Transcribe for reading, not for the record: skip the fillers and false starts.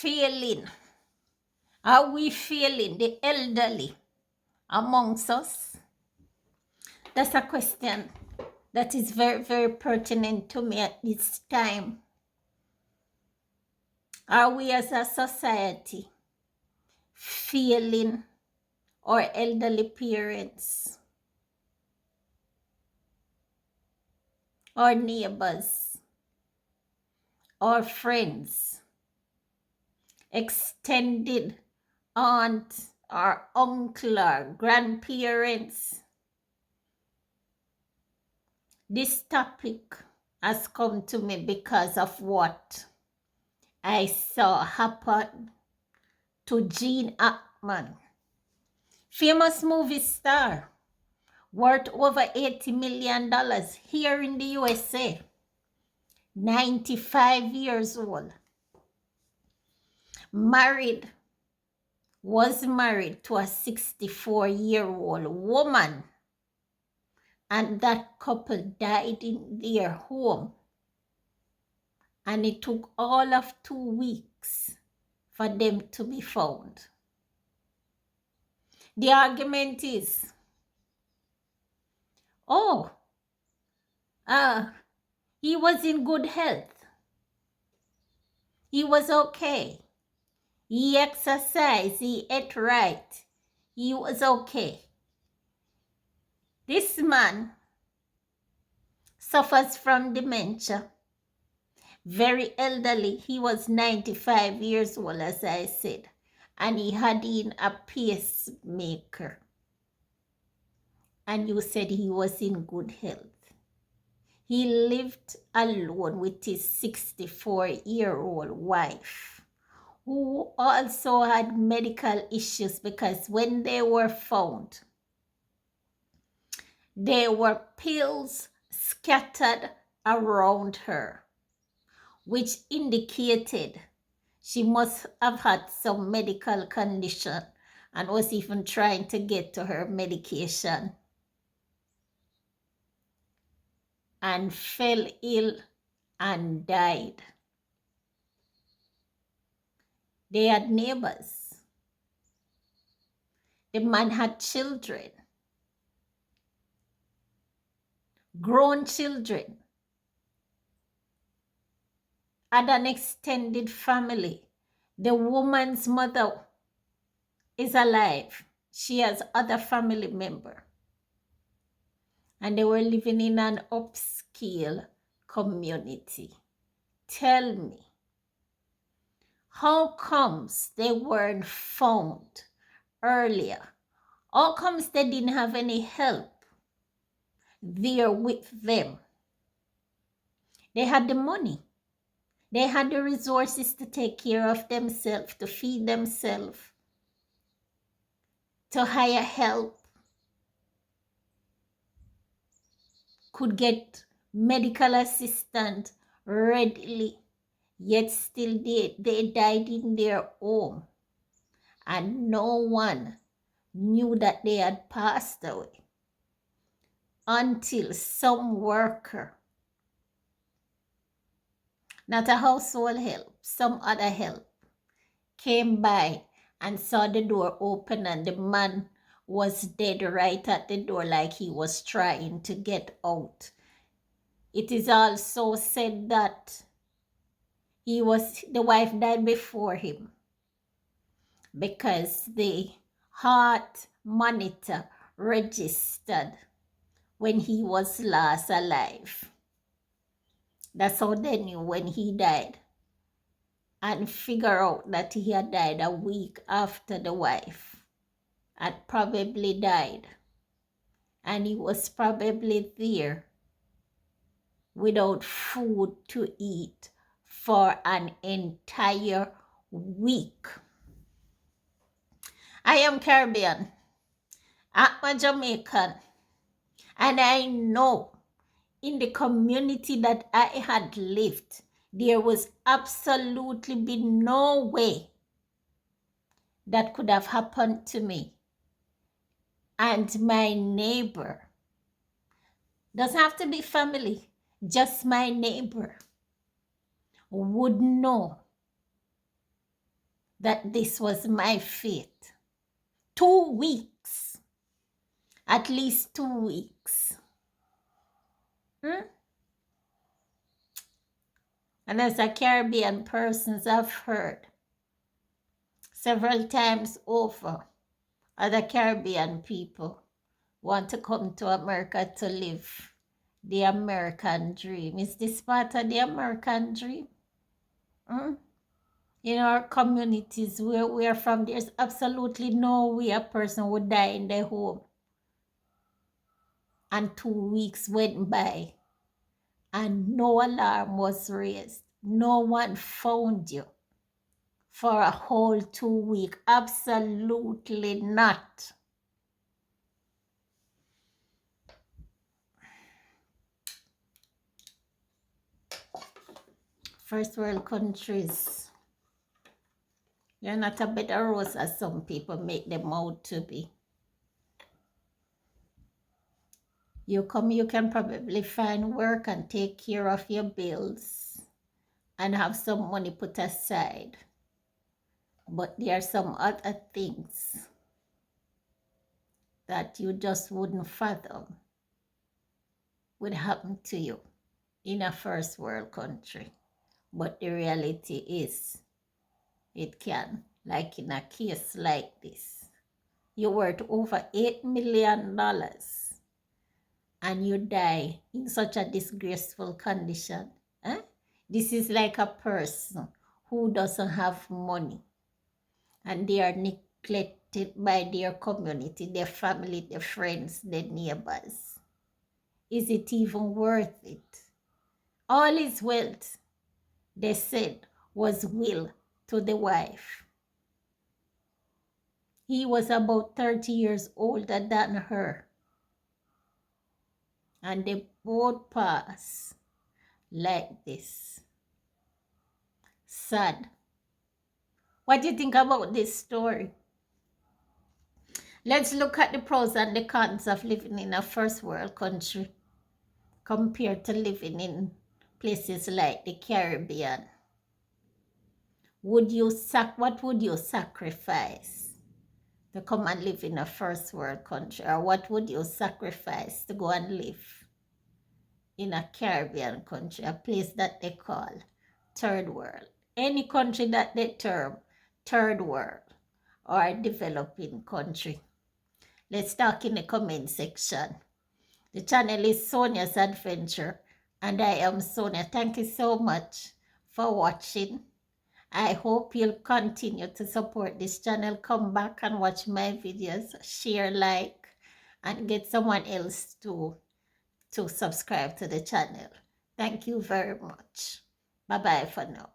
failing? Are we failing the elderly amongst us? That's a question that is very, very pertinent to me at this time. Are we as a society failing our elderly parents, our neighbors, our friends, extended aunt or uncle or grandparents? This topic has come to me because of what I saw happen to Gene Hackman, famous movie star, worth over $80 million here in the USA, 95 years old, was married to a 64-year-old woman, and that couple died in their home, and it took all of 2 weeks for them to be found. The argument is, he was in good health. He was okay. He exercised. He ate right. He was okay. This man suffers from dementia. Very elderly. He was 95 years old, as I said. And he had in a pacemaker. And you said he was in good health. He lived alone with his 64-year-old wife, who also had medical issues, because when they were found, there were pills scattered around her, which indicated she must have had some medical condition and was even trying to get to her medication, and fell ill and died. They had neighbors. The man had children, grown children, had an extended family. The woman's mother is alive. She has other family members. And they were living in an upscale community. Tell me, how comes they weren't found earlier? How comes they didn't have any help there with them? They had the money. They had the resources to take care of themselves, to feed themselves, to hire help, could get medical assistance readily, yet still they died in their home, and no one knew that they had passed away until some worker, not a household help, some other help, came by and saw the door open and the man was dead right at the door, like he was trying to get out. It is also said that the wife died before him, because the heart monitor registered when he was last alive. That's how they knew when he died, and figure out that he had died a week after the wife had probably died, and he was probably there without food to eat for an entire week. I am Caribbean. I'm a Jamaican, and I know in the community that I had lived, there was absolutely been no way that could have happened to me. And my neighbor, doesn't have to be family, just my neighbor, would know that this was my fate. 2 weeks. At least 2 weeks. And as a Caribbean persons, I've heard several times over, other Caribbean people want to come to America to live the American dream. Is this part of the American dream? In our communities where we are from, there's absolutely no way a person would die in their home. And 2 weeks went by and no alarm was raised. No one found you for a whole 2 weeks. Absolutely not. First world countries, they're not a bed of roses as some people make them out to be. You come, you can probably find work and take care of your bills and have some money put aside. But there are some other things that you just wouldn't fathom would happen to you in a first world country. But the reality is, it can. Like in a case like this, you're worth over $8 million and you die in such a disgraceful condition. This is like a person who doesn't have money and they are neglected by their community, their family, their friends, their neighbors. Is it even worth it? All his wealth, they said, was will to the wife. He was about 30 years older than her. And they both passed like this. Sad. What do you think about this story? Let's look at the pros and the cons of living in a first world country compared to living in places like the Caribbean. What would you sacrifice to come and live in a first world country? Or what would you sacrifice to go and live in a Caribbean country, a place that they call third world? Any country that they term third world or developing country. Let's talk in the comment section. The channel is Sonia's Adventure and I am Sonia. Thank you so much for watching. I hope you'll continue to support this channel. Come back and watch my videos, share, like, and get someone else to subscribe to the channel. Thank you very much. Bye-bye for now.